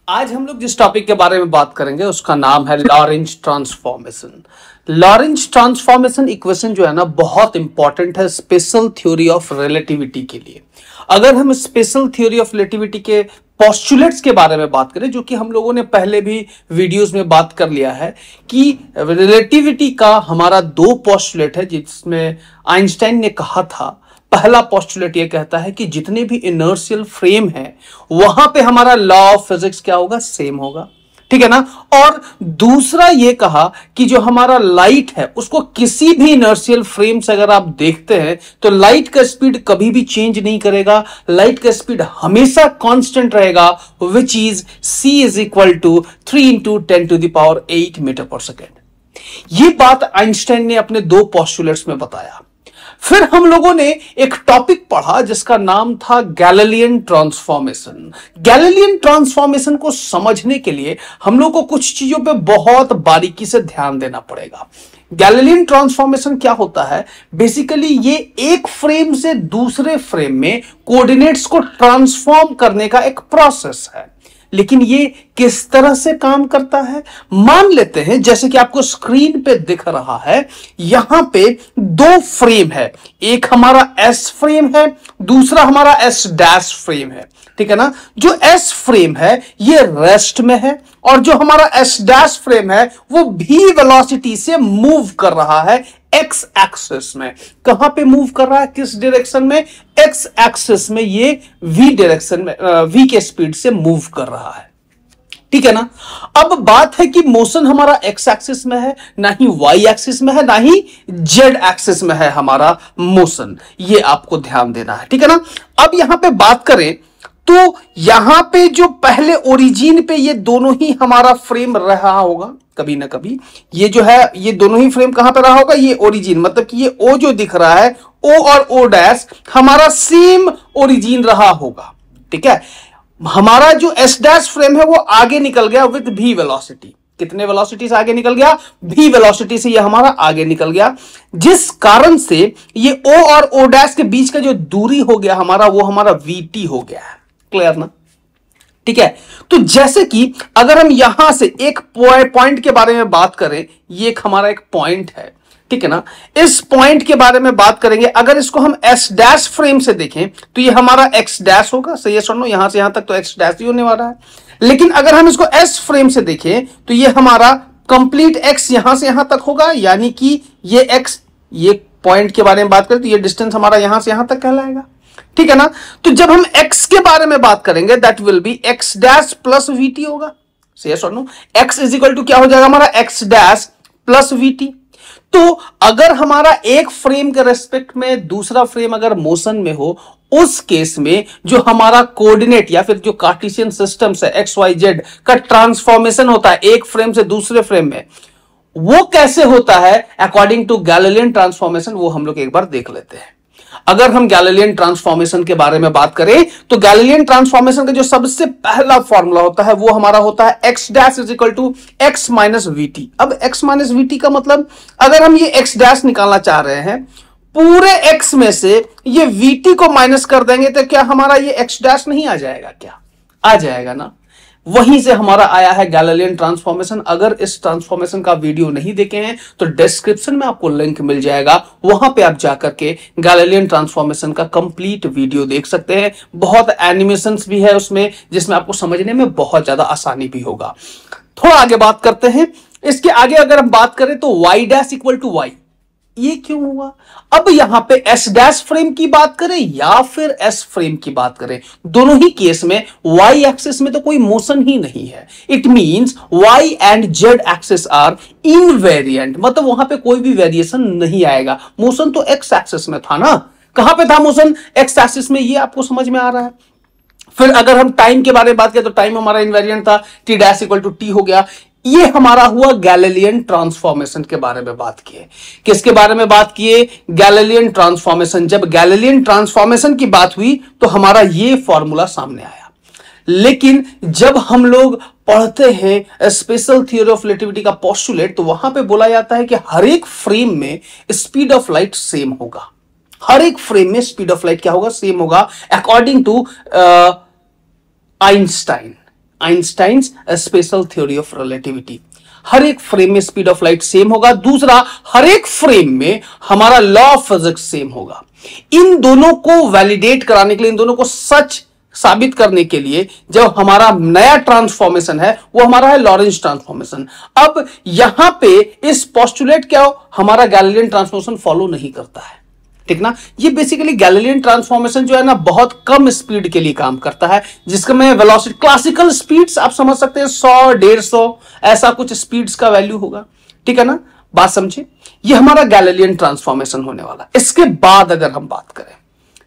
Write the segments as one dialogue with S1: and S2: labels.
S1: आज हम लोग जिस टॉपिक के बारे में बात करेंगे उसका नाम है Lorentz transformation. Lorentz transformation equation जो है ना बहुत इंपॉर्टेंट है स्पेशल थ्योरी ऑफ रिलेटिविटी के लिए। अगर हम स्पेशल थ्योरी ऑफ रिलेटिविटी के पोस्टुलेट्स के बारे में बात करें, जो कि हम लोगों ने पहले भी वीडियोस में बात कर लिया है कि रिलेटिविटी का हमारा दो पोस्टुलेट है, जिसमें आइंस्टाइन ने कहा था, पहला पोस्टुलेट ये कहता है कि जितने भी इनर्शियल फ्रेम है वहां पे हमारा लॉ ऑफ फिजिक्स क्या होगा, सेम होगा, ठीक है ना। और दूसरा ये कहा कि जो हमारा लाइट है उसको किसी भी इनर्शियल फ्रेम से अगर आप देखते हैं तो लाइट का स्पीड कभी भी चेंज नहीं करेगा, लाइट का स्पीड हमेशा कांस्टेंट रहेगा, which is c is equal to 3 into 10⁸ metre पर सेकेंड। ये बात आइंस्टाइन ने अपने दो पोस्टुलेट्स में बताया। फिर हम लोगों ने एक टॉपिक पढ़ा जिसका नाम था गैलीलियन ट्रांसफॉर्मेशन। गैलीलियन ट्रांसफॉर्मेशन को समझने के लिए हम लोग को कुछ चीजों पे बहुत बारीकी से ध्यान देना पड़ेगा। गैलीलियन ट्रांसफॉर्मेशन क्या होता है? बेसिकली ये एक फ्रेम से दूसरे फ्रेम में कोऑर्डिनेट्स को ट्रांसफॉर्म करने का एक प्रोसेस है। लेकिन ये किस तरह से काम करता है? मान लेते हैं जैसे कि आपको स्क्रीन पे दिख रहा है, यहां पे दो फ्रेम है, एक हमारा एस फ्रेम है, दूसरा हमारा एस डैश फ्रेम है, ठीक है ना। जो एस फ्रेम है ये रेस्ट में है और जो हमारा एस डैश फ्रेम है वो भी वेलोसिटी से मूव कर रहा है एक्स एक्सिस में। कहां पे मूव कर रहा है, किस डायरेक्शन में? एक्स एक्सिस में ये वी डायरेक्शन में, वी के स्पीड से मूव कर रहा है, ठीक है ना। अब बात है कि मोशन हमारा एक्स एक्सिस में है, ना ही वाई एक्सिस में है, ना ही जेड एक्सिस में है हमारा मोशन। ये आपको ध्यान देना है, ठीक है ना। अब यहां पे बात करें तो यहां पे जो पहले ओरिजिन पे ये दोनों ही हमारा फ्रेम रहा होगा कभी ना कभी, ये जो है ये दोनों ही फ्रेम कहां पे रहा होगा, ये ओरिजिन, मतलब कि ये ओ जो दिख रहा है, ओ और ओ डैश हमारा सेम ओरिजिन रहा होगा, ठीक है। हमारा जो एस डैश फ्रेम है वो आगे निकल गया विद भी वेलोसिटी। कितने वेलोसिटी से आगे निकल गया? भी वेलोसिटी से ये हमारा आगे निकल गया, जिस कारण से ये ओ और ओ डैश के बीच का जो दूरी हो गया हमारा, वो हमारा वीटी हो गया है। क्लियर ना? ठीक है। तो जैसे कि अगर हम यहां से एक पॉइंट के बारे में बात करें, ये एक हमारा एक पॉइंट है, ठीक है ना। इस पॉइंट के बारे में बात करेंगे, अगर इसको हम एस डैश फ्रेम से देखें तो ये हमारा एक्स डैश होगा, सही है सुनो, यहां से यहां तक तो एक्स डैश ही होने वाला है। लेकिन अगर हम इसको एस फ्रेम से देखें तो ये हमारा कंप्लीट एक्स यहां से यहां तक होगा, यानी कि ये एक्स, ये पॉइंट के बारे में बात करें तो ये डिस्टेंस हमारा यहां से यहां तक कहलाएगा, ठीक है ना। तो जब हम x के बारे में बात करेंगे that will be x dash plus vt होगा, यस और no. x is equal to क्या हो जाएगा हमारा, x डैश प्लस वीटी। तो अगर हमारा एक फ्रेम के रेस्पेक्ट में दूसरा फ्रेम अगर मोशन में हो, उस केस में जो हमारा कोऑर्डिनेट या फिर जो कार्टेशियन सिस्टम से एक्स वाई जेड का ट्रांसफॉर्मेशन होता है एक फ्रेम से दूसरे फ्रेम में, वो कैसे होता है अकॉर्डिंग टू गैलीलियन ट्रांसफॉर्मेशन, वो हम लोग एक बार देख लेते हैं। अगर हम गैलीलियन ट्रांसफॉर्मेशन के बारे में बात करें तो गैलीलियन ट्रांसफॉर्मेशन का जो सबसे पहला फॉर्मूला होता है वो हमारा होता है x dash is equal to x minus vt. अब एक्स माइनस वीटी का मतलब, अगर हम ये एक्स डैश निकालना चाह रहे हैं, पूरे एक्स में से ये वीटी को माइनस कर देंगे तो क्या हमारा ये एक्स डैश नहीं आ जाएगा? क्या आ जाएगा ना। वहीं से हमारा आया है गैलीलियन ट्रांसफॉर्मेशन। अगर इस ट्रांसफॉर्मेशन का वीडियो नहीं देखे हैं तो डिस्क्रिप्शन में आपको लिंक मिल जाएगा, वहां पे आप जाकर के गैलीलियन ट्रांसफॉर्मेशन का कंप्लीट वीडियो देख सकते हैं। बहुत एनिमेशंस भी है उसमें, जिसमें आपको समझने में बहुत ज्यादा आसानी भी होगा। थोड़ा आगे बात करते हैं। इसके आगे अगर हम बात करें तो y dash equal to y, ये क्यों हुआ? अब यहां पे एस डैश फ्रेम की बात करें या फिर एस फ्रेम की बात करें, दोनों ही केस में वाई एक्सिस में तो कोई मोशन ही नहीं है। It means y and z axis are invariant, मतलब वहां पे कोई भी वेरिएशन नहीं आएगा। मोशन तो एक्स एक्सिस में था ना, कहां पे था मोशन? एक्स एक्सिस में। ये आपको समझ में आ रहा है। फिर अगर हम टाइम के बारे में बात करें तो टाइम हमारा इनवेरिएंट था, t dash equal to t हो गया। ये हमारा हुआ गैलीलियन ट्रांसफॉर्मेशन के बारे में बात किए। किसके बारे में बात किए? Galilean transformation. जब गैलीलियन ट्रांसफॉर्मेशन की बात हुई तो हमारा ये फॉर्मूला सामने आया। लेकिन जब हम लोग पढ़ते हैं स्पेशल थ्योरी ऑफ रिलेटिविटी का पोस्टुलेट तो वहां पे बोला जाता है कि हर एक फ्रेम में स्पीड ऑफ लाइट सेम होगा। हर एक फ्रेम में स्पीड ऑफ लाइट क्या होगा? सेम होगा, according to Einstein. Einstein's special theory of relativity. हर एक फ्रेम में स्पीड ऑफ लाइट सेम होगा। दूसरा, हर एक फ्रेम में हमारा लॉ ऑफ फिजिक्स सेम होगा। इन दोनों को वैलिडेट कराने के लिए, इन दोनों को सच साबित करने के लिए जो हमारा नया ट्रांसफॉर्मेशन है वो हमारा है लॉरेंज ट्रांसफॉर्मेशन। अब यहां पे इस पोस्टुलेट क्या हो, हमारा गैलीलियन ट्रांसफॉर्मेशन फॉलो नहीं करता है, ठीक ना। ये बेसिकली गैलीलियन ट्रांसफॉर्मेशन जो है ना बहुत कम स्पीड के लिए काम करता है, जिसका में वेलोसिटी क्लासिकल स्पीड्स आप समझ सकते हैं 100 150 ऐसा कुछ स्पीड्स का वैल्यू होगा, ठीक है ना। बात समझे, ये हमारा गैलीलियन ट्रांसफॉर्मेशन होने वाला। इसके बाद अगर हम बात करें,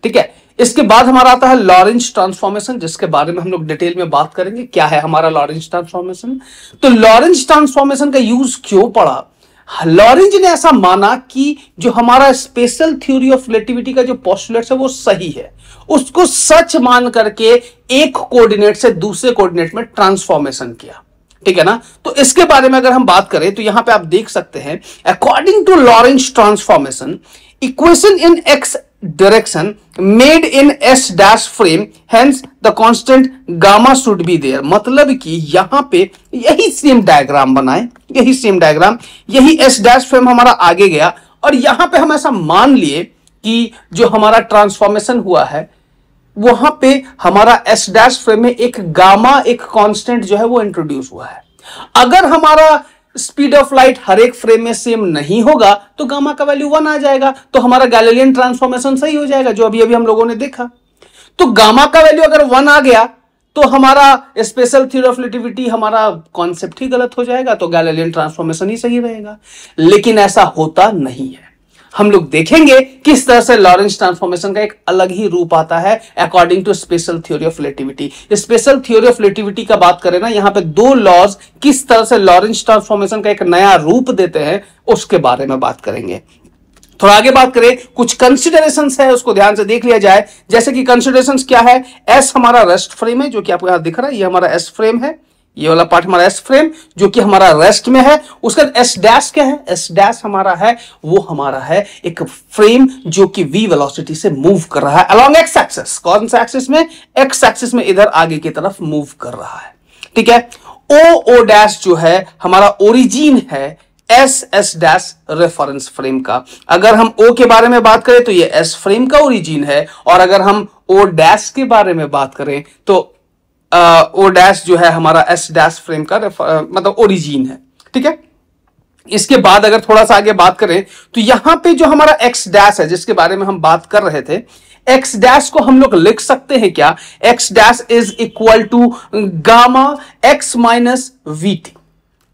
S1: ठीक है, इसके बाद हमारा आता है लॉरेंज ट्रांसफॉर्मेशन, जिसके बारे में हम लोग डिटेल में बात करेंगे। क्या है हमारा लॉरेंज ट्रांसफॉर्मेशन? तो लॉरेंज ट्रांसफॉर्मेशन का यूज क्यों पड़ा? लॉरेंज ने ऐसा माना कि जो हमारा स्पेशल थ्योरी ऑफ रिलेटिविटी का जो पोस्टुलेट्स है वो सही है, उसको सच मान करके एक कोऑर्डिनेट से दूसरे कोऑर्डिनेट में ट्रांसफॉर्मेशन किया, ठीक है ना। तो इसके बारे में अगर हम बात करें तो यहां पे आप देख सकते हैं, according to Lorentz transformation, equation in x direction made in s dash frame, hence the constant gamma should be there। मतलब कि यहां पे यही सेम डायग्राम बनाए, यही सेम डायग्राम, यही s dash फ्रेम हमारा आगे गया और यहां पे हम ऐसा मान लिए कि जो हमारा ट्रांसफॉर्मेशन हुआ है वहां पे हमारा s dash फ्रेम में एक गामा, एक कांस्टेंट जो है वो इंट्रोड्यूस हुआ है। अगर हमारा स्पीड ऑफ लाइट हर एक फ्रेम में सेम नहीं होगा तो गामा का वैल्यू 1 आ जाएगा, तो हमारा गैलीलियन ट्रांसफॉर्मेशन सही हो जाएगा, जो अभी अभी हम लोगों ने देखा। तो गामा का वैल्यू अगर 1 आ गया तो हमारा स्पेशल थ्योरी ऑफ रिलेटिविटी, हमारा कॉन्सेप्ट ही गलत हो जाएगा, तो गैलीलियन ट्रांसफॉर्मेशन ही सही रहेगा। लेकिन ऐसा होता नहीं है। हम लोग देखेंगे किस तरह से लॉरेंज ट्रांसफॉर्मेशन का एक अलग ही रूप आता है according to special theory of relativity. Special theory of relativity का बात करें ना, यहां पे दो लॉज किस तरह से लॉरेंज ट्रांसफॉर्मेशन का एक नया रूप देते हैं उसके बारे में बात करेंगे। थोड़ा आगे बात करें, कुछ कंसिडरेशंस है उसको ध्यान से देख लिया जाए। जैसे कि कंसिडरेशंस क्या है, एस हमारा रेस्ट फ्रेम है जो कि आपको यहां दिख रहा है, ये हमारा एस फ्रेम है, ये वाला पार्ट हमारा एस फ्रेम जो कि हमारा रेस्ट में है। उसका एस डैश क्या है, एस डैश हमारा है, वो हमारा है एक फ्रेम जो कि v वेलोसिटी से मूव कर रहा है अलोंग एक्स एक्सिस। कौन सा एक्सिस में? एक्स एक्सिस में, इधर आगे की तरफ मूव कर रहा है, ठीक है। ओ डैश जो है हमारा ओरिजिन है एस डैश रेफरेंस फ्रेम का। अगर हम ओ के बारे में बात करें तो ये एस फ्रेम का ओरिजिन है, और अगर हम ओ डैश के बारे में बात करें तो ओ डैश जो है हमारा एस डैश फ्रेम का मतलब ओरिजिन है, ठीक है। इसके बाद अगर थोड़ा सा आगे बात करें तो यहां पे जो हमारा एक्स डैश है जिसके बारे में हम बात कर रहे थे, एक्स डैश को हम लोग लिख सकते हैं क्या, x dash is equal to gamma x minus vt.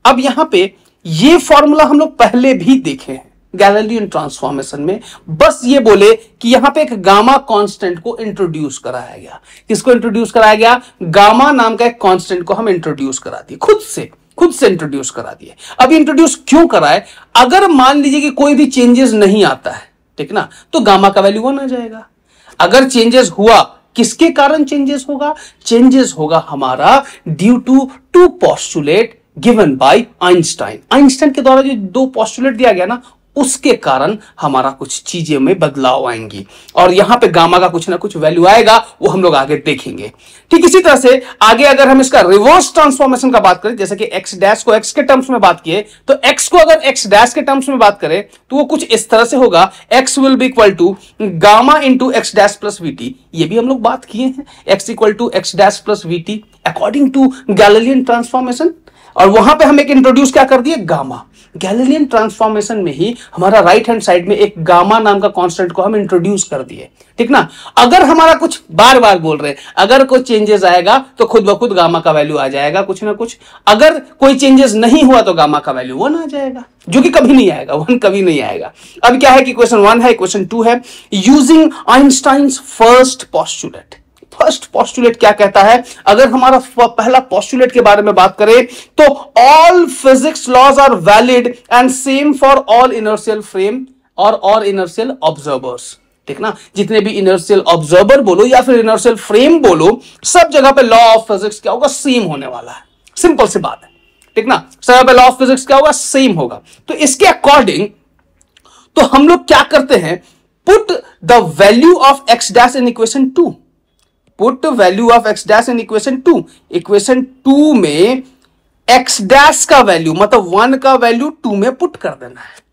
S1: अब यहां पे ये फॉर्मूला हम लोग पहले भी देखे हैं गैलीलियन ट्रांसफॉर्मेशन में, बस ये बोले कि यहां पे एक गामा कांस्टेंट को इंट्रोड्यूस कराया गया। किसको इंट्रोड्यूस कराया गया? गामा नाम का एक कांस्टेंट को हम इंट्रोड्यूस करा दिए, खुद से इंट्रोड्यूस करा दिए। अब इंट्रोड्यूस क्यों कराए? अगर मान लीजिए कि कोई भी चेंजेस नहीं आता है, ठीक ना, तो गामा का वैल्यू 1 आ जाएगा। अगर चेंजेस हुआ, किसके कारण चेंजेस होगा? चेंजेस होगा हमारा due to postulate given by Einstein. Einstein के द्वारा जो दो पोस्टुलेट दिया गया ना, उसके कारण हमारा कुछ चीजें में बदलाव आएंगी और यहां पे गामा का कुछ ना कुछ वैल्यू आएगा, वो हम लोग आगे देखेंगे। ठीक इसी तरह से आगे अगर हम इसका रिवर्स ट्रांसफॉर्मेशन का बात करें, जैसे कि एक्स डैश को एक्स के टर्म्स में बात किए, तो एक्स को अगर एक्स डैश के टर्म्स में बात करें तो वो कुछ इस तरह से होगा, x will be equal to gamma into x dash plus vt. ये भी हम लोग बात किए हैं, x equal to x dash plus vt according to Galilean transformation. और वहां पे हम एक इंट्रोड्यूस क्या कर दिए, गामा। गैलीलियन ट्रांसफॉर्मेशन में ही हमारा राइट हैंड साइड में एक गामा नाम का कांस्टेंट को हम इंट्रोड्यूस कर दिए, ठीक ना। अगर हमारा कुछ बार बार बोल रहे हैं, अगर कोई चेंजेस आएगा तो खुद ब खुद गामा का वैल्यू आ जाएगा कुछ ना कुछ। अगर कोई चेंजेस नहीं हुआ तो गामा का वैल्यू 1 आ जाएगा, जो कि कभी नहीं आएगा, 1 कभी नहीं आएगा। अब क्या है कि क्वेश्चन 1 है, क्वेश्चन 2 है, using Einstein's first postulate. First postulate क्या कहता है? अगर हमारा पहला पोस्टुलेट के बारे में बात करें तो all physics laws are valid and same for all inertial frame और इनर्शियल ऑब्जर्वर्स, ठीक ना। जितने भी इनर्शियल ऑब्जर्वर बोलो या फिर इनर्शियल फ्रेम बोलो, सब जगह पे लॉ ऑफ फिजिक्स क्या होगा, सेम होने वाला है। सिंपल सी बात है, ठीक ना। सब जगह पे लॉ ऑफ फिजिक्स क्या होगा, सेम होगा। तो इसके अकॉर्डिंग तो हम लोग क्या करते हैं, put the value of x dash in equation 2। Put value of x dash in equation 2। Equation 2 में एक्स डैश का वैल्यू मतलब 1 का वैल्यू 2 में पुट कर देना है,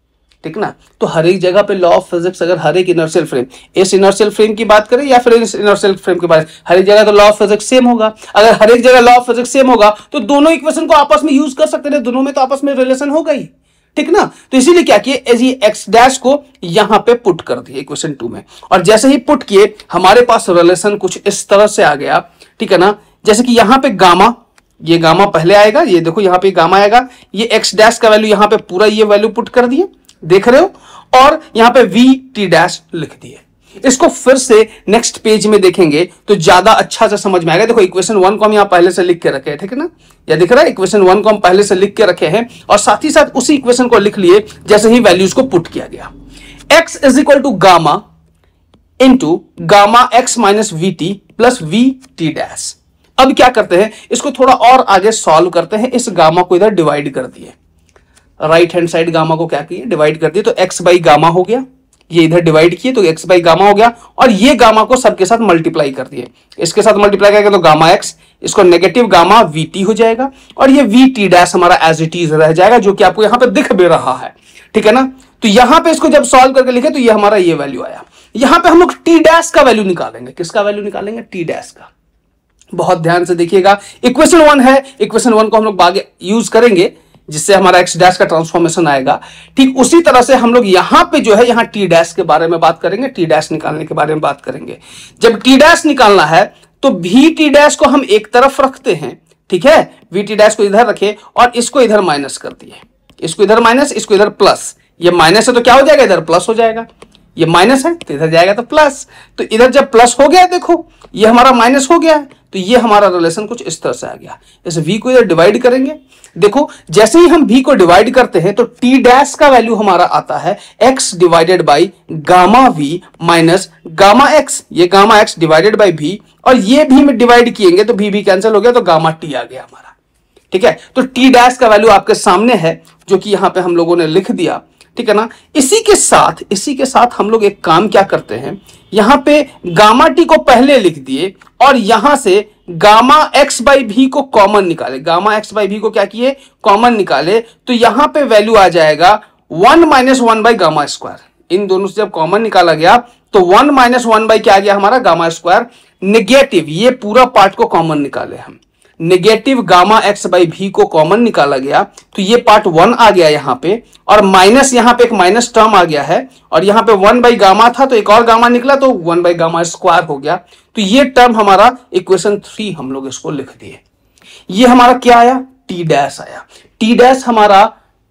S1: ठीक ना। तो हर एक जगह पे लॉ ऑफ फिजिक्स, अगर हर एक इनर्शियल फ्रेम, इस इनर्शियल फ्रेम की बात करें या फिर इस इनर्शियल फ्रेम की बात, हर एक जगह तो लॉ ऑफ फिजिक्स सेम होगा। अगर हर एक जगह लॉ ऑफ फिजिक्स सेम होगा तो दोनों इक्वेशन को आपस में यूज कर सकते हैं, दोनों में तो आपस में रिलेशन होगा ही, ठीक ना। तो इसीलिए क्या किए, एक्स डैश को यहां पे पुट कर दिए इक्वेशन 2 में, और जैसे ही पुट किए हमारे पास रिलेशन कुछ इस तरह से आ गया, ठीक है ना। जैसे कि यहां पे गामा, ये गामा पहले आएगा, ये देखो यहां पे गामा आएगा, ये एक्स डैश का वैल्यू यहां पे पूरा ये वैल्यू पुट कर दिए, देख रहे हो, और यहां पे वी टी डैश लिख दिए। इसको फिर से नेक्स्ट पेज में देखेंगे तो ज्यादा अच्छा से समझ में आएगा। देखो इक्वेशन 1 को हम यहां पहले से लिख के रखे हैं, ठीक है ना, या दिख रहा है, इक्वेशन 1 को हम पहले से लिख के रखे हैं और साथ ही साथ उसी इक्वेशन को लिख लिए जैसे ही वैल्यूज को पुट किया गया। x is equal to gamma into gamma x minus v t plus v t dash. अब क्या करते हैं, इसको थोड़ा और आगे सॉल्व करते हैं। इस गामा को इधर डिवाइड कर दिए, राइट हैंड साइड गामा को क्या किए, डिवाइड कर दिए, तो x बाई गामा हो गया, ये इधर डिवाइड किए तो x बाई गामा हो गया, और ये गामा को सबके साथ मल्टीप्लाई कर दिए, इसके साथ मल्टीप्लाई करेंगे तो गामा x, इसको नेगेटिव गामा वी टी हो जाएगा, और ये वी टी डैश हमारा एज इट इज रह जाएगा, जो कि आपको यहां पे दिख भी रहा है, ठीक है ना। तो यहां पे इसको जब सॉल्व करके लिखे तो ये हमारा ये वैल्यू आया। यहां पे हम लोग टी डैश का वैल्यू निकालेंगे, किसका वैल्यू निकालेंगे, टी डैश का। बहुत ध्यान से देखिएगा, इक्वेशन 1 है, इक्वेशन 1 को हम लोग आगे यूज करेंगे जिससे हमारा एक्स डैश का ट्रांसफॉर्मेशन आएगा। ठीक उसी तरह से हम लोग यहां पे जो है, यहां टी डैश के बारे में बात करेंगे, टी डैश निकालने के बारे में बात करेंगे। जब टी डैश निकालना है तो भी टी डैश को हम एक तरफ रखते हैं, ठीक है, वी टी डैश को इधर रखे और इसको इधर माइनस कर दिए, इसको इधर माइनस, इसको इधर प्लस। ये माइनस है तो क्या हो जाएगा, इधर प्लस हो जाएगा, ये माइनस है तो इधर जाएगा तो प्लस। तो इधर जब प्लस हो गया, देखो ये हमारा माइनस हो गया है, तो ये हमारा रिलेशन कुछ इस तरह से आ गया। इस v को इधर डिवाइड करेंगे, देखो जैसे ही हम v को डिवाइड करते हैं तो t डैश का वैल्यू हमारा आता है x divided by gamma v minus gamma x, ये gamma x divided by v, और ये भी में डिवाइड किएंगे तो v कैंसिल हो गया तो गामा t आ गया हमारा, ठीक है। तो t डैश का वैल्यू आपके सामने है जो कि यहां पे हम लोगों ने लिख दिया, ठीक है ना। इसी के साथ हम लोग एक काम क्या करते हैं, यहां पे गामा टी को पहले लिख दिए और यहां से गामा एक्स बाई भी को कॉमन निकाले, गामा एक्स बाई भी को क्या किए, कॉमन निकाले, तो यहां पे वैल्यू आ जाएगा 1 माइनस 1 बाई गामा स्क्वायर। इन दोनों से जब कॉमन निकाला गया तो 1 माइनस 1 बाई क्या आ गया हमारा, गामा स्क्वायर। नेगेटिव ये पूरा पार्ट को कॉमन निकाले हम, नेगेटिव गामा एक्स बाई भी को कॉमन निकाला गया तो ये पार्ट 1 आ गया यहां पे, और माइनस यहां पे एक माइनस टर्म आ गया है, और यहां पे 1 बाई गामा था तो एक और गामा निकला तो 1 बाई गामा स्क्वायर हो गया। तो ये टर्म हमारा इक्वेशन 3 हम लोग इसको लिख दिए। ये हमारा क्या आया, टी डैश आया। टी डैश हमारा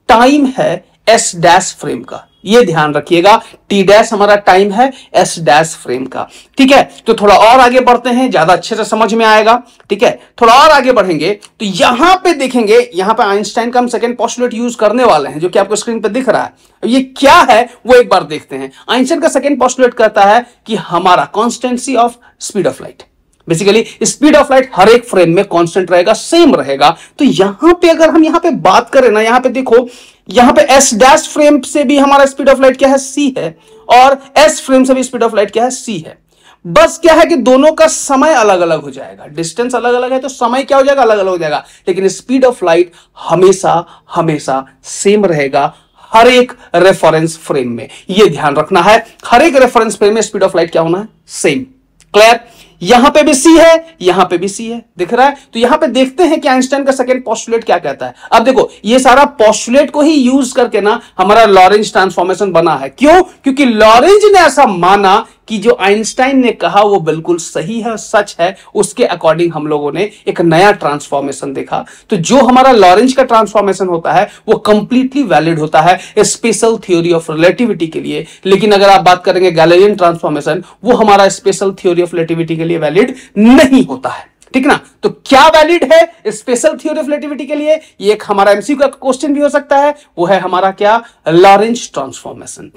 S1: टाइम है एस डैश फ्रेम का, ये ध्यान रखिएगा, टी डैश हमारा टाइम है एस डैश फ्रेम का, ठीक है। तो थोड़ा और आगे बढ़ते हैं, ज्यादा अच्छे से समझ में आएगा, ठीक है। थोड़ा और आगे बढ़ेंगे तो यहां पे देखेंगे, यहां पे आइंस्टाइन का हम सेकंड पोस्टुलेट यूज करने वाले हैं जो कि आपको स्क्रीन पे दिख रहा है। ये क्या है वो एक बार देखते हैं। आइंस्टाइन का सेकंड पोस्टुलेट कहता है कि हमारा constancy of speed of light, basically speed of light हर एक फ्रेम में कांस्टेंट रहेगा, सेम रहेगा। तो यहां पे अगर हम यहां पे बात करें ना, यहां पे देखो, यहां पे एस डैश फ्रेम से भी हमारा स्पीड ऑफ लाइट क्या है, सी है, और एस फ्रेम से भी स्पीड ऑफ लाइट क्या है, सी है। बस क्या है कि दोनों का समय अलग अलग हो जाएगा, डिस्टेंस अलग अलग है तो समय क्या हो जाएगा, अलग अलग हो जाएगा, लेकिन स्पीड ऑफ लाइट हमेशा हमेशा सेम रहेगा हर एक रेफरेंस फ्रेम में। यह ध्यान रखना है, हर एक रेफरेंस फ्रेम में स्पीड ऑफ लाइट क्या होना है, सेम। क्लियर, यहां पे भी सी है, यहां पे भी सी है, दिख रहा है। तो यहां पे देखते हैं कि आइंस्टाइन का सेकंड पोस्टुलेट क्या कहता है। अब देखो ये सारा पोस्टुलेट को ही यूज करके ना हमारा लॉरेंज ट्रांसफॉर्मेशन बना है। क्यों, क्योंकि लॉरेंज ने ऐसा माना कि जो आइंस्टाइन ने कहा वो बिल्कुल सही है, सच है, उसके अकॉर्डिंग हम लोगों ने एक नया ट्रांसफॉर्मेशन देखा। तो जो हमारा लॉरेंज का ट्रांसफॉर्मेशन होता है वो कंप्लीटली वैलिड होता है स्पेशल थ्योरी ऑफ रिलेटिविटी के लिए। लेकिन अगर आप बात करेंगे गैलीलियन ट्रांसफॉर्मेशन, वो हमारा स्पेशल थ्योरी ऑफ रिलेटिविटी के लिए वैलिड नहीं होता है, ठीक ना। तो क्या वैलिड है स्पेशल थ्योरी ऑफ रिलेटिविटी के लिए, ये एक हमारा एमसीक्यू का क्वेश्चन भी हो सकता है, वो है हमारा क्या, लॉरेंज ट्रांसफॉर्मेशन,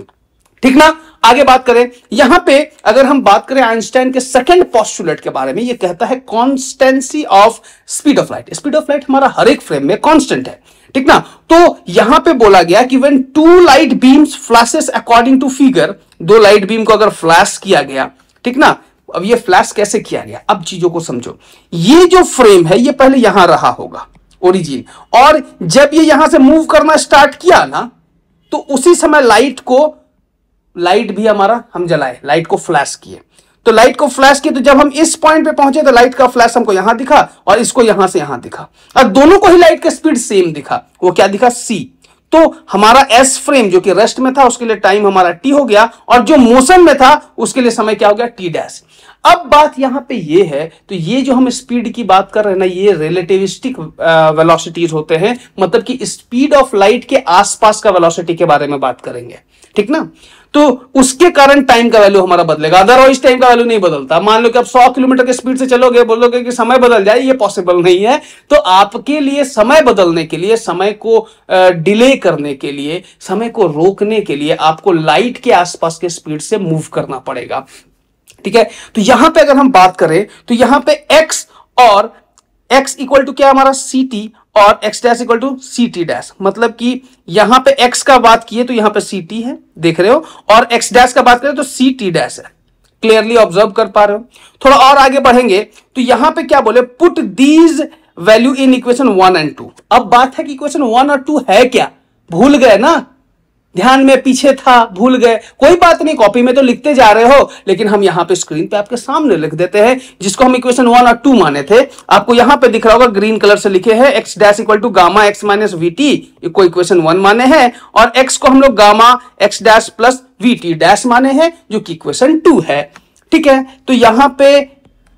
S1: ठीक ना। आगे बात करें, यहां पे अगर हम बात करें आइंस्टाइन के सेकंड पोस्टुलेट के बारे में, ये कहता है constancy of speed of light. Speed of light हमारा हर एक फ्रेम में कांस्टेंट है, ठीक ना। तो यहां पे बोला गया कि when two light beams flashes according to figure, दो लाइट बीम को अगर फ्लैश किया गया, ठीक ना, अब ये फ्लैश कैसे किया गया, अब चीजों को समझो। ये जो फ्रेम है ये पहले यहां रहा होगा ओरिजिन, और जब ये यहां से मूव करना स्टार्ट किया ना तो उसी समय लाइट भी हमारा हम जलाए, लाइट को फ्लैश किए। तो लाइट को फ्लैश किए तो जब हम इस पॉइंट पे पहुंचे तो लाइट का फ्लैश हमको यहां दिखा और इसको यहां से यहां दिखा, और दोनों को ही लाइट का स्पीड सेम दिखा। वो क्या दिखा, c। तो हमारा एस फ्रेम जो कि रेस्ट में था उसके लिए टाइम हमारा टी हो गया, और जो मोशन में था उसके लिए समय क्या हो गया, टी डैश। अब बात यहां पे ये है, तो ये जो हम स्पीड की बात कर रहे हैं ना, ये रिलेटिविस्टिक वेलोसिटीज होते हैं, मतलब कि स्पीड ऑफ लाइट के आसपास का वेलोसिटी के बारे में बात करेंगे, ठीक ना। तो उसके कारण टाइम का वैल्यू हमारा बदलेगा, अदरवाइज टाइम का वैल्यू नहीं बदलता। मान लो कि आप 100 किलोमीटर की स्पीड से चलोगे, बोलोगे कि समय बदल जाए, ये पॉसिबल नहीं है। तो आपके लिए समय बदलने के लिए, समय को डिले करने के लिए, समय को रोकने के लिए आपको लाइट के आसपास के स्पीड से मूव करना पड़ेगा, ठीक है। तो यहां पे अगर हम बात करें तो यहां पे x और x इक्वल टू क्या हमारा ct और x dash equal to ct dash, मतलब कि यहां पे x का बात किए तो यहां पे ct है, देख रहे हो, और x डैश का बात करें तो ct डैश है। क्लियरली ऑब्जर्व कर पा रहे हो। थोड़ा और आगे बढ़ेंगे तो यहां पे क्या बोले, put these value in equation 1 and 2। अब बात है कि इक्वेशन 1 और 2 है क्या, भूल गए ना, ध्यान में पीछे था, भूल गए, कोई बात नहीं, कॉपी में तो लिखते जा रहे हो, लेकिन हम यहां पे स्क्रीन पे आपके सामने लिख देते हैं। जिसको हम इक्वेशन 1 और 2 माने थे, आपको यहां पे दिख रहा होगा ग्रीन कलर से लिखे हैं, x dash equal to gamma x minus v t को इक्वेशन 1 माने हैं, और एक्स को हम लोग gamma x dash plus v t dash माने हैं, जो कि इक्वेशन 2 है, ठीक है। तो यहां पे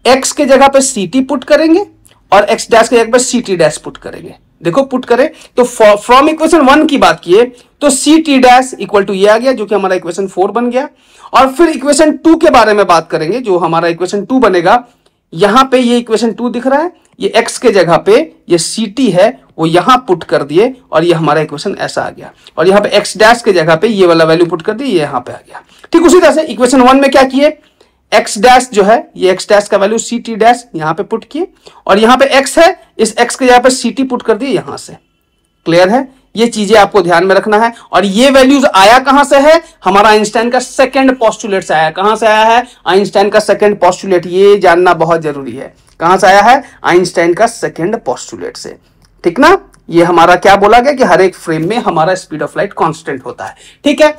S1: एक्स के जगह पे सी टी पुट करेंगे और एक्स डैश के जगह पे सी टी डैश पुट करेंगे। देखो पुट करें तो फ्रॉम इक्वेशन 1 की बात किए तो c t dash equal to ये आ गया, जो कि हमारा इक्वेशन 4 बन गया। और फिर इक्वेशन 2 के बारे में बात करेंगे, जो हमारा इक्वेशन 2 बनेगा। यहां पे ये इक्वेशन 2 दिख रहा है, ये x के जगह पे ये सी टी है, वो यहां पुट कर दिए और ये हमारा इक्वेशन ऐसा आ गया। और यहां पे x डैश के जगह पे ये वाला वैल्यू पुट कर दी, ये यहां पे आ गया। ठीक उसी तरह से इक्वेशन 1 में क्या किए, x डैश जो है, ये x डैश का वैल्यू सी टी डैश यहां पे पुट किए, और यहां पे x है, इस x के जगह पे सी टी पुट कर दिए यहां से। क्लियर है, ये चीजें आपको ध्यान में रखना है। और ये वैल्यूज आया कहां से है, हमारा आइंस्टाइन का सेकंड पोस्टुलेट से आया। कहां से आया है, आइंस्टाइन का सेकंड पोस्टुलेट, ये जानना बहुत जरूरी है। कहां से आया है, आइंस्टाइन का सेकंड पोस्टुलेट से, ठीक ना। ये हमारा क्या बोला गया कि हर एक फ्रेम में हमारा स्पीड ऑफ लाइट कांस्टेंट होता है, ठीक है।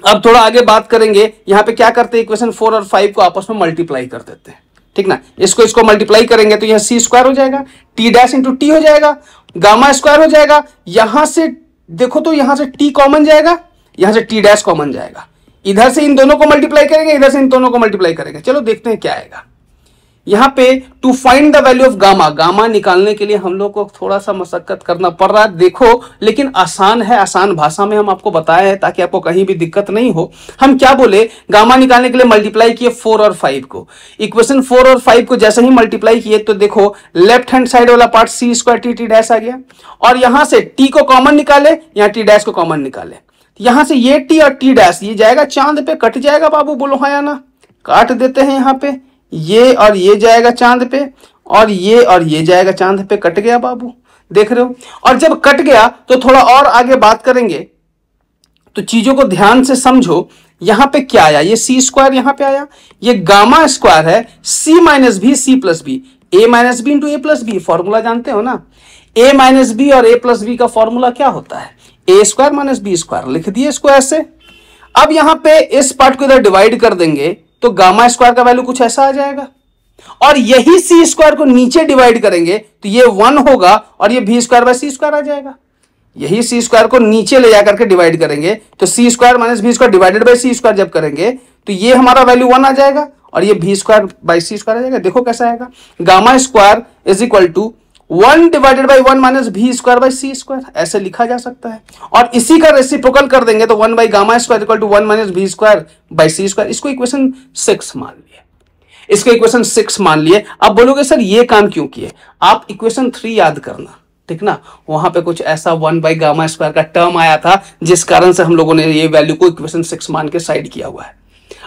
S1: अब थोड़ा आगे बात करेंगे, यहां पे क्या करते हैं, इक्वेशन 4 और 5 को आपस में मल्टीप्लाई कर देते हैं, ठीक ना। इसको मल्टीप्लाई करेंगे तो यह सी स्क्वायर हो जाएगा, टी डैश इंटू टी हो जाएगा, गामा स्क्वायर हो जाएगा। यहां से देखो तो यहां से टी कॉमन जाएगा, यहां से टी डैश कॉमन जाएगा। इधर से इन दोनों को मल्टीप्लाई करेंगे, इधर से इन दोनों को मल्टीप्लाई करेंगे। चलो देखते हैं क्या आएगा। यहां पे to find the value of gamma, gamma निकालने के लिए हम लोग को थोड़ा सा मशक्कत करना पड़ रहा है, देखो, लेकिन आसान है, आसान भाषा में हम आपको बताए हैं ताकि आपको कहीं भी दिक्कत नहीं हो। हम क्या बोले, गामा निकालने के लिए मल्टीप्लाई किए 4 और 5 को। इक्वेशन 4 और 5 को जैसे ही मल्टीप्लाई किए तो देखो लेफ्ट हैंड साइड वाला part C square T T dash आ गया, और यहां से टी को कॉमन निकाले, यहां टी डैश को कॉमन निकाले। यहां से ये टी और टी डैश ये जाएगा चांद पे, कट जाएगा बाबू, बोलो हाँ या ना। काट देते हैं, यहां पे ये और ये जाएगा चांद पे, और ये जाएगा चांद पे, कट गया बाबू, देख रहे हो। और जब कट गया तो थोड़ा और आगे बात करेंगे, तो चीजों को ध्यान से समझो। यहां पे क्या आया, ये सी स्क्वायर यहां पे आया, ये गामा स्क्वायर है, C minus B C plus B, A minus B into A plus B, formula जानते हो ना। ए माइनस बी और ए प्लस बी का फॉर्मूला क्या होता है, A square minus B square, लिख दिए इसको ऐसे। अब यहां पे इस पार्ट को इधर डिवाइड कर देंगे तो गामा स्क्वायर का वैल्यू कुछ ऐसा आ जाएगा, और यही सी स्क्वायर को नीचे डिवाइड करेंगे तो ये 1 होगा, और ये भी स्क्वायर बाय सी स्क्वायर आ जाएगा। यही सी स्क्वायर को नीचे ले जाकर के डिवाइड करेंगे तो c square minus v square divided by c square जब करेंगे तो ये हमारा वैल्यू 1 आ जाएगा, और ये भी स्क्वायर बाय सी स्क्वायर आ जाएगा। देखो कैसा आएगा, gamma square is equal to 1 divided by 1 minus v square by c square, ऐसे लिखा जा सकता है। और इसी का रेसिप्रोकल कर देंगे तो 1 by gamma square equal to 1 minus v square by c square. इसको इक्वेशन 6 मान लिए, इसको इक्वेशन 6 मान लिए। अब बोलोगे सर ये काम क्यों किए, आप इक्वेशन 3 याद करना, ठीक ना। वहां पे कुछ ऐसा 1 बाई गामा स्क्वायर का टर्म आया था जिस कारण से हम लोगों ने ये वैल्यू को इक्वेशन 6 मान के साइड किया हुआ है।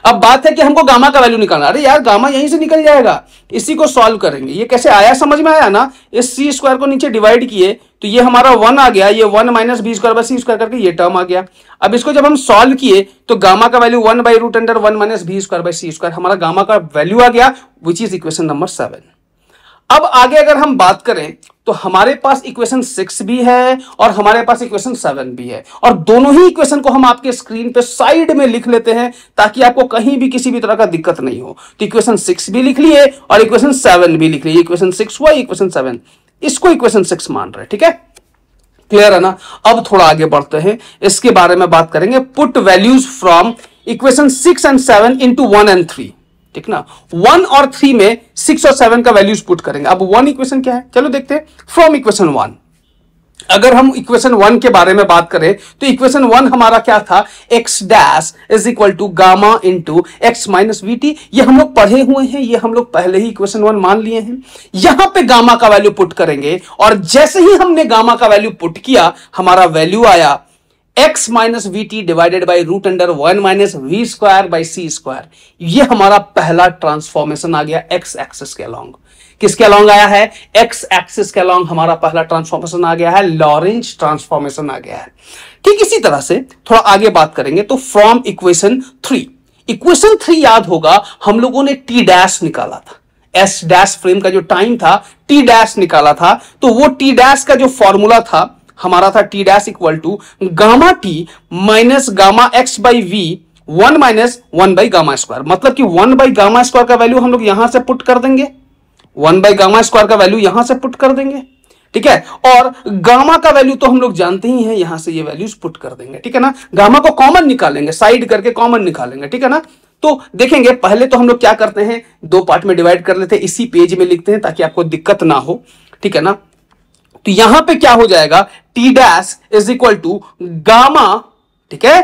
S1: अब बात है कि हमको गामा का वैल्यू निकालना। अरे यार गामा यहीं से निकल जाएगा, इसी को सॉल्व करेंगे। ये कैसे आया समझ में आया ना, इस सी स्क्वायर को नीचे डिवाइड किए तो ये हमारा 1 आ गया, ये 1 minus B square by c square करके ये टर्म आ गया। अब इसको जब हम सॉल्व किए तो गामा का value 1 by root under 1 minus B square by c square, हमारा गामा का वैल्यू आ गया, विच इज इक्वेशन नंबर 7। अब आगे अगर हम बात करें तो हमारे पास इक्वेशन 6 भी है और हमारे पास इक्वेशन 7 भी है, और दोनों ही इक्वेशन को हम आपके स्क्रीन पे साइड में लिख लेते हैं ताकि आपको कहीं भी किसी भी तरह का दिक्कत नहीं हो। तो इक्वेशन 6 भी लिख लिए और इक्वेशन 7 भी लिख लिए। इक्वेशन 6 हुआ, इक्वेशन 7, इसको इक्वेशन 6 मान रहे हैं, ठीक है, क्लियर है ना। अब थोड़ा आगे बढ़ते हैं, इसके बारे में बात करेंगे। Put values from equation 6 and 7 into 1 and 3, ठीक ना। 1 और 3 में 6 और 7 का वैल्यूज पुट करेंगे। अब 1 इक्वेशन क्या है, चलो देखते हैं। फ्रॉम इक्वेशन 1, अगर हम इक्वेशन 1 के बारे में बात करें तो इक्वेशन 1 हमारा क्या था, x dash is equal to gamma into x minus v t. ये हम लोग पढ़े हुए हैं, ये हम लोग पहले ही इक्वेशन 1 मान लिए हैं। यहां पे गामा का वैल्यू पुट करेंगे और जैसे ही हमने गामा का वैल्यू पुट किया हमारा वैल्यू आया x minus v t divided by root under 1 minus v square by c square. ये हमारा पहला ट्रांसफॉर्मेशन आ गया एक्स एक्सिस के अलोंग। किसके अलोंग आया है, एक्स एक्सिस के अलोंग हमारा पहला ट्रांसफॉर्मेशन आ गया है, लॉरेंज ट्रांसफॉर्मेशन आ गया है। ठीक इसी तरह से थोड़ा आगे बात करेंगे तो फ्रॉम इक्वेशन 3, इक्वेशन 3 याद होगा हम लोगों ने टी डैश निकाला था, एस डैश फ्रेम का जो टाइम था टी डैश निकाला था। तो वो टी डैश का जो फॉर्मूला था हमारा था t dash equal to gamma t minus gamma x by v 1 minus 1 by gamma square. मतलब कि 1 बाई गामा स्क्वायर का वैल्यू हम लोग यहां से पुट कर देंगे, 1 बाई गामा स्क्वायर का वैल्यू यहां से पुट कर देंगे, ठीक है। और गामा का वैल्यू तो हम लोग जानते ही हैं, यहां से ये वैल्यूज पुट कर देंगे, ठीक है ना। गामा को कॉमन निकालेंगे, साइड करके कॉमन निकालेंगे, ठीक है ना। तो देखेंगे पहले तो हम लोग क्या करते हैं, 2 पार्ट में डिवाइड कर लेते हैं, इसी पेज में लिखते हैं ताकि आपको दिक्कत ना हो, ठीक है ना। तो यहां पे क्या हो जाएगा, t dash is equal to gamma, ठीक है,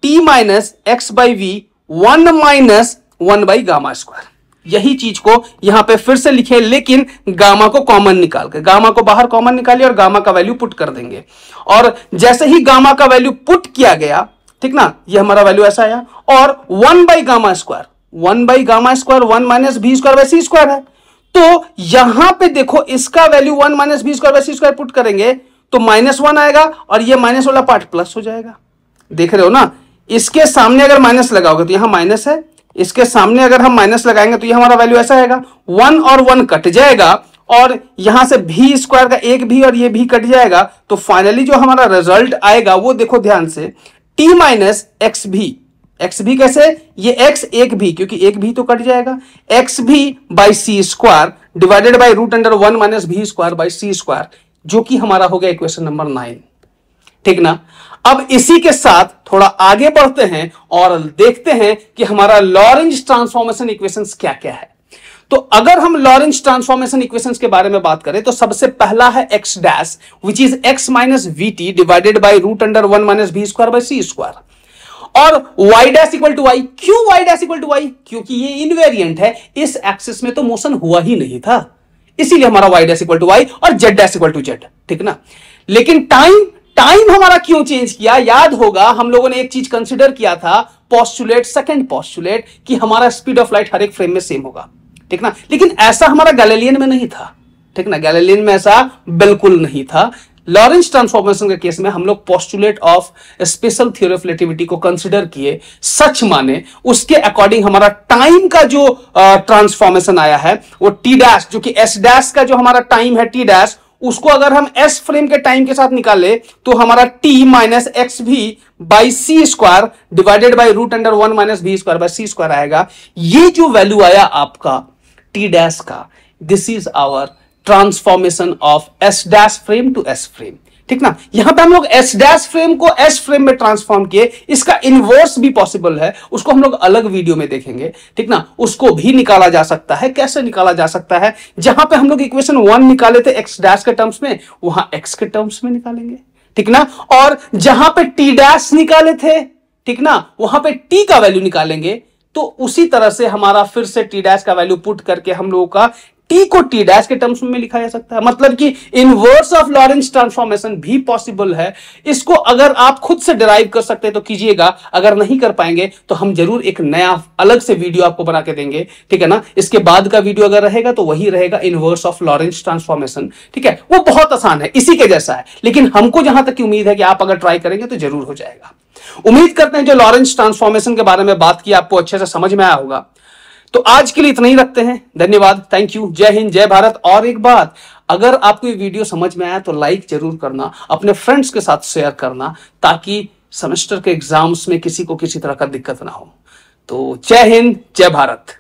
S1: t minus x by v 1 minus 1 by gamma square. यही चीज को यहां पे फिर से लिखे, लेकिन गामा को कॉमन निकाल के, गामा को बाहर कॉमन निकालिए और गामा का वैल्यू पुट कर देंगे। और जैसे ही गामा का वैल्यू पुट किया गया, ठीक ना, ये हमारा वैल्यू ऐसा आया। और 1 by gamma square, 1 by gamma square 1 minus B square by c square है। तो यहां पे देखो इसका value 1 minus B square by c square put करेंगे तो -1 आएगा और ये माइनस वाला पार्ट प्लस हो जाएगा। देख रहे हो ना, इसके सामने अगर माइनस लगाओगे तो यहां माइनस है, इसके सामने अगर हम माइनस लगाएंगे तो ये हमारा वैल्यू ऐसा आएगा, 1 और 1 कट जाएगा और यहां से भी स्क्वायर का एक भी और ये भी कट जाएगा। तो फाइनली जो हमारा रिजल्ट आएगा वो देखो ध्यान से, टी माइनस एक्स भी, एक्स भी कैसे, ये एक्स एक भी, क्योंकि एक भी तो कट जाएगा, x v by c square divided by root under 1 minus v square by c square, जो कि हमारा हो गया इक्वेशन नंबर 9, ठीक ना। अब इसी के साथ थोड़ा आगे बढ़ते हैं और देखते हैं कि हमारा लॉरेंज ट्रांसफॉर्मेशन इक्वेशंस क्या क्या है। तो अगर हम लॉरेंज ट्रांसफॉर्मेशन इक्वेशंस के बारे में बात करें तो सबसे पहला है x dash which is x minus v t divided by root under 1 minus B square by c square. और y dash equal to y, क्यों y dash equal to y, क्योंकि ये इनवेरिएंट है, इस एक्सिस में तो मोशन हुआ ही नहीं था, इसीलिए हमारा y dash equal to y और z dash equal to z, ठीक ना। लेकिन टाइम हमारा क्यों चेंज किया, याद होगा हम लोगों ने एक चीज कंसिडर किया था, पोस्टुलेट, सेकंड पोस्टुलेट, कि हमारा स्पीड ऑफ लाइट हर एक फ्रेम में सेम होगा, ठीक ना। लेकिन ऐसा हमारा गैलीलियन में नहीं था, ठीक ना, गैलीलियन में ऐसा बिल्कुल नहीं था। लॉरेंज ट्रांसफॉर्मेशन के केस में हम लोग postulate of special theory of relativity को कंसीडर किए, सच माने उसके अकॉर्डिंग हमारा टाइम का जो ट्रांसफॉर्मेशन आया है वो टी डैश, जो कि एस डैश का जो हमारा टाइम है टी डैश, उसको अगर हम एस फ्रेम के टाइम के साथ निकाले तो हमारा t minus x v by c square divided by root under 1 minus B square by c square आएगा। ये जो वैल्यू आया आपका टी डैश का, this is our transformation of S dash frame to S frame, ठीक ना। यहां पे हम लोग एस डैश फ्रेम को एस फ्रेम में ट्रांसफॉर्म किए, इसका इनवर्स भी पॉसिबल है, उसको हम लोग अलग वीडियो में देखेंगे, ठीक ना। उसको भी निकाला जा सकता है, कैसे निकाला जा सकता है, जहां पे हम लोग इक्वेशन 1 निकाले थे एक्स डैश के टर्म्स में, वहां एक्स के टर्म्स में निकालेंगे, ठीक ना। और जहां पे टी डैश निकाले थे, ठीक ना, वहां पे टी का वैल्यू निकालेंगे। तो उसी तरह से हमारा फिर से टी डैश का वैल्यू पुट करके हम लोगों का टी को टी डैश के टर्म्स में लिखा जा सकता है, मतलब कि इनवर्स ऑफ लॉरेंज ट्रांसफॉर्मेशन भी पॉसिबल है। इसको अगर आप खुद से डिराइव कर सकते हैं तो कीजिएगा, अगर नहीं कर पाएंगे तो हम जरूर एक नया अलग से वीडियो आपको बना के देंगे, ठीक है ना। इसके बाद का वीडियो अगर रहेगा तो वही रहेगा इनवर्स ऑफ लॉरेंज ट्रांसफॉर्मेशन, ठीक है। वो बहुत आसान है, इसी के जैसा है, लेकिन हमको जहां तक की उम्मीद है कि आप अगर ट्राई करेंगे तो जरूर हो जाएगा। उम्मीद करते हैं जो लॉरेंज ट्रांसफॉर्मेशन के बारे में बात की आपको अच्छे से समझ में आया होगा। तो आज के लिए इतना ही रखते हैं। धन्यवाद, थैंक यू, जय हिंद, जय भारत। और एक बात, अगर आपको ये वीडियो समझ में आया तो लाइक जरूर करना, अपने फ्रेंड्स के साथ शेयर करना, ताकि सेमेस्टर के एग्जाम्स में किसी को किसी तरह का दिक्कत ना हो। तो जय हिंद, जय भारत।